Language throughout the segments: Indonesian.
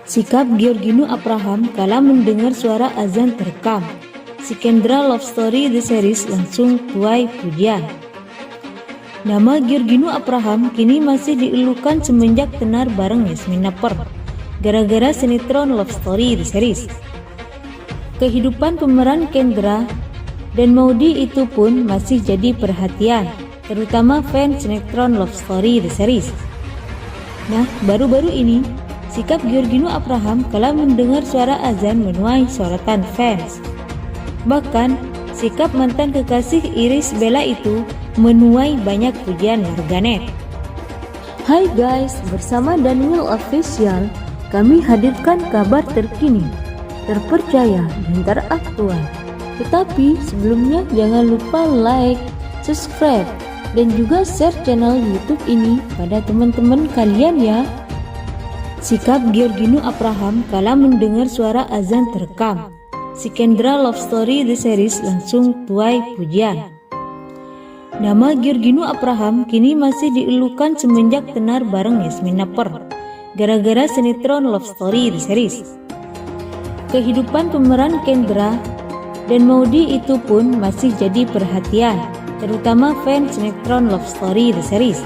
Sikap Giorgino Abraham kala mendengar suara azan terekam. Si Kendra Love Story The Series langsung tuai pujian. Nama Giorgino Abraham kini masih dielukan semenjak tenar bareng Yasmin Naper, gara-gara sinetron Love Story The Series. Kehidupan pemeran Kendra dan Maudy itu pun masih jadi perhatian, terutama fans sinetron Love Story The Series. Nah, baru-baru ini sikap Giorgino Abraham kala mendengar suara azan menuai sorotan fans. Bahkan, sikap mantan kekasih Irish Bella itu menuai banyak pujian warganet. Hai guys, bersama Daniel Official, kami hadirkan kabar terkini, terpercaya dan teraktual. Tetapi sebelumnya jangan lupa like, subscribe, dan juga share channel YouTube ini pada teman-teman kalian ya. Sikap Giorgino Abraham kala mendengar suara azan terekam. Si Kendra Love Story The Series langsung tuai pujian. Nama Giorgino Abraham kini masih dielukan semenjak tenar bareng Yasmin Naper, gara-gara sinetron Love Story The Series. Kehidupan pemeran Kendra dan Maudy itu pun masih jadi perhatian, terutama fans sinetron Love Story The Series.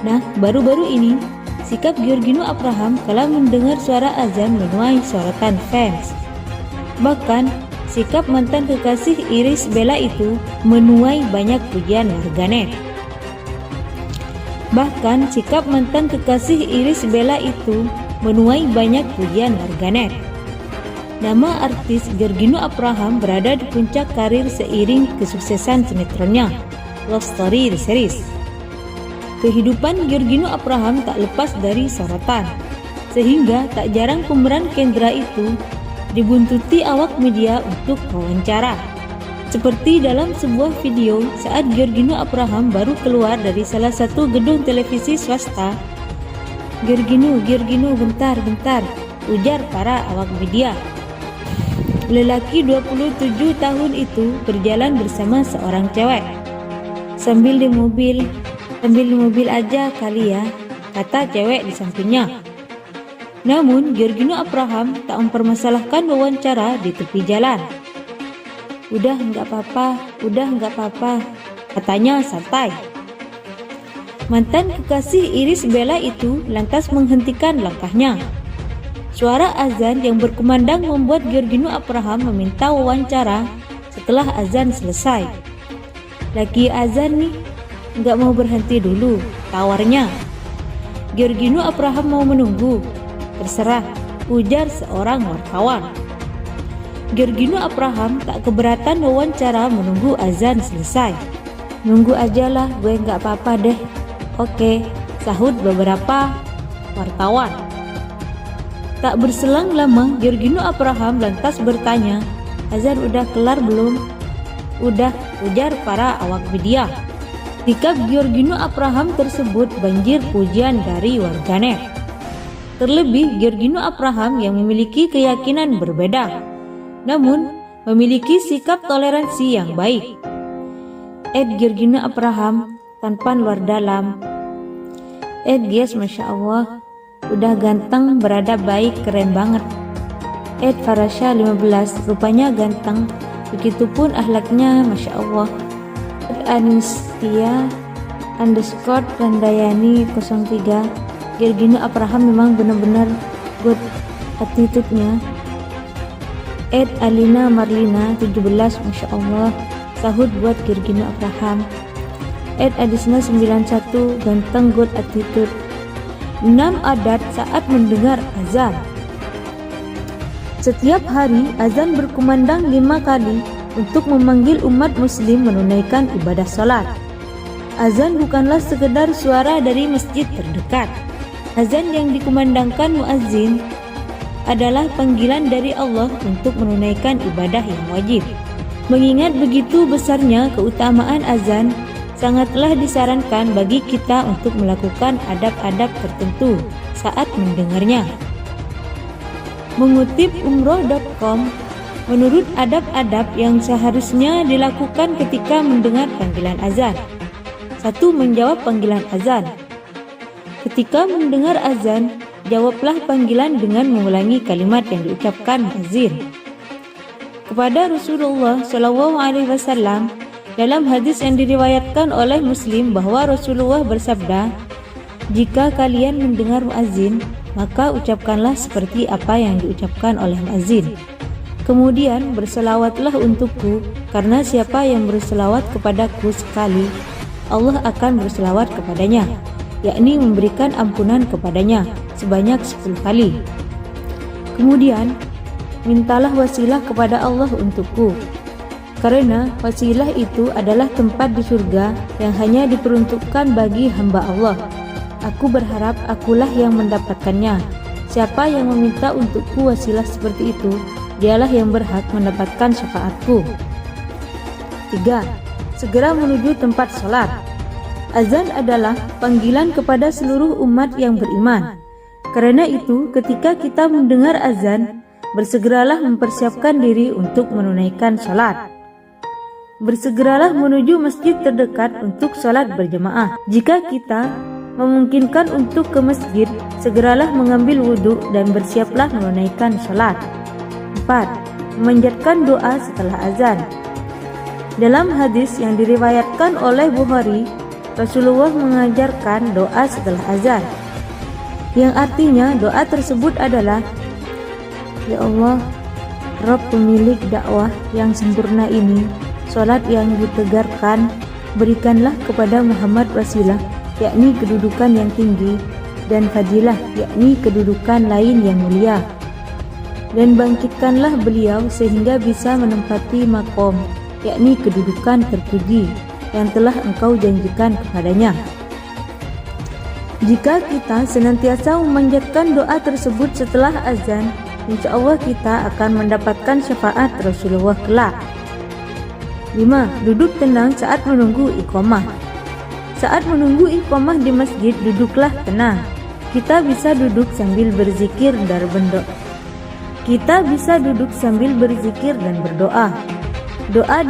Nah, baru-baru ini sikap Giorgino Abraham kala mendengar suara azan menuai sorotan fans. Bahkan, sikap mantan kekasih Irish Bella itu menuai banyak pujian warganet. Bahkan, sikap mantan kekasih Irish Bella itu menuai banyak pujian warganet. Nama artis Giorgino Abraham berada di puncak karir seiring kesuksesan sinetronnya Love Story The Series. Kehidupan Giorgino Abraham tak lepas dari sorotan, sehingga tak jarang pemeran Kendra itu dibuntuti awak media untuk wawancara. Seperti dalam sebuah video saat Giorgino Abraham baru keluar dari salah satu gedung televisi swasta. Giorgino, bentar, ujar para awak media. Lelaki 27 tahun itu berjalan bersama seorang cewek. Sambil di mobil aja kali ya, kata cewek di sampingnya. Namun, Giorgino Abraham tak mempermasalahkan wawancara di tepi jalan. Udah nggak apa-apa, katanya santai. Mantan kekasih Irish Bella itu lantas menghentikan langkahnya. Suara azan yang berkumandang membuat Giorgino Abraham meminta wawancara setelah azan selesai. Lagi azan nih, nggak mau berhenti dulu, tawarnya. Giorgino Abraham mau menunggu. Terserah, ujar seorang wartawan. Giorgino Abraham tak keberatan wawancara menunggu azan selesai. Nunggu ajalah, gue nggak apa-apa deh. Oke, sahut beberapa wartawan. Tak berselang lama, Giorgino Abraham lantas bertanya, azan udah kelar belum? Udah, ujar para awak media. Sikap Giorgino Abraham tersebut banjir pujian dari warganet. Terlebih Giorgino Abraham yang memiliki keyakinan berbeda, namun memiliki sikap toleransi yang baik. Giorgino Abraham tanpa luar dalam. Guys, Masya Allah, udah ganteng, berada baik, keren banget. Farasha 15, rupanya ganteng, begitupun akhlaknya, Masya Allah. Anistia _Randayani 03, Giorgino Abraham memang benar-benar good attitude-nya. Alina Marlina 17, Masya Allah, sahut buat Giorgino Abraham. Adisna 91, ganteng, good attitude. 6 adat saat mendengar azan. Setiap hari azan berkumandang 5 kali untuk memanggil umat muslim menunaikan ibadah sholat. Azan bukanlah sekedar suara dari masjid terdekat. Azan yang dikumandangkan muazzin adalah panggilan dari Allah untuk menunaikan ibadah yang wajib. Mengingat begitu besarnya keutamaan azan, sangatlah disarankan bagi kita untuk melakukan adab-adab tertentu saat mendengarnya. Mengutip umroh.com, menurut adab-adab yang seharusnya dilakukan ketika mendengar panggilan azan. 1. Menjawab panggilan azan. Ketika mendengar azan, jawablah panggilan dengan mengulangi kalimat yang diucapkan muadzin. Kepada Rasulullah SAW dalam hadis yang diriwayatkan oleh Muslim bahwa Rasulullah bersabda, "Jika kalian mendengar muadzin, maka ucapkanlah seperti apa yang diucapkan oleh muadzin. Kemudian berselawatlah untukku, karena siapa yang berselawat kepadaku sekali, Allah akan berselawat kepadanya, yakni memberikan ampunan kepadanya sebanyak 10 kali. Kemudian mintalah wasilah kepada Allah untukku, karena wasilah itu adalah tempat di surga yang hanya diperuntukkan bagi hamba Allah. Aku berharap akulah yang mendapatkannya. Siapa yang meminta untukku wasilah seperti itu, dialah yang berhak mendapatkan syafaatku." 3. Segera menuju tempat sholat. Azan adalah panggilan kepada seluruh umat yang beriman. Karena itu, ketika kita mendengar azan, bersegeralah mempersiapkan diri untuk menunaikan sholat. Bersegeralah menuju masjid terdekat untuk sholat berjamaah. Jika kita memungkinkan untuk ke masjid, segeralah mengambil wudhu dan bersiaplah menunaikan sholat. 4. Memanjatkan doa setelah azan. Dalam hadis yang diriwayatkan oleh Bukhari, Rasulullah mengajarkan doa setelah azan, yang artinya doa tersebut adalah, "Ya Allah, Rabb pemilik dakwah yang sempurna ini, sholat yang ditegarkan, berikanlah kepada Muhammad wasilah, yakni kedudukan yang tinggi, dan fadilah, yakni kedudukan lain yang mulia. Dan bangkitkanlah beliau sehingga bisa menempati makom, yakni kedudukan terpuji yang telah engkau janjikan kepadanya." Jika kita senantiasa memanjatkan doa tersebut setelah azan, insya Allah kita akan mendapatkan syafaat Rasulullah kelak. 5. Duduk tenang saat menunggu iqamah. Saat menunggu iqamah di masjid, duduklah tenang. Kita bisa duduk sambil berzikir dan berdoa. Berdoa. Doa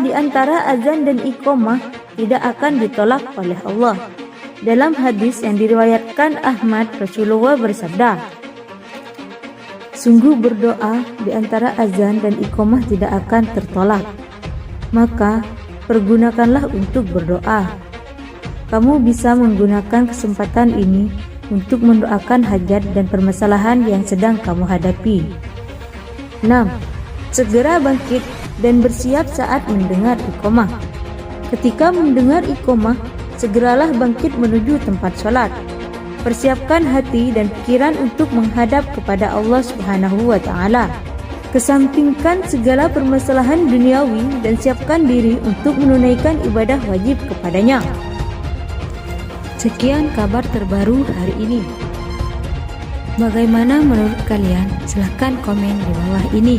di antara azan dan iqamah tidak akan ditolak oleh Allah. Dalam hadis yang diriwayatkan Ahmad, Rasulullah bersabda, "Sungguh berdoa di antara azan dan iqamah tidak akan tertolak. Maka pergunakanlah untuk berdoa. Kamu bisa menggunakan kesempatan ini untuk mendoakan hajat dan permasalahan yang sedang kamu hadapi." 6. Segera bangkit dan bersiap saat mendengar iqamah. Ketika mendengar iqamah, segeralah bangkit menuju tempat sholat. Persiapkan hati dan pikiran untuk menghadap kepada Allah Subhanahu wa Ta'ala. Kesampingkan segala permasalahan duniawi dan siapkan diri untuk menunaikan ibadah wajib kepadanya. Sekian kabar terbaru hari ini. Bagaimana menurut kalian? Silahkan komen di bawah ini.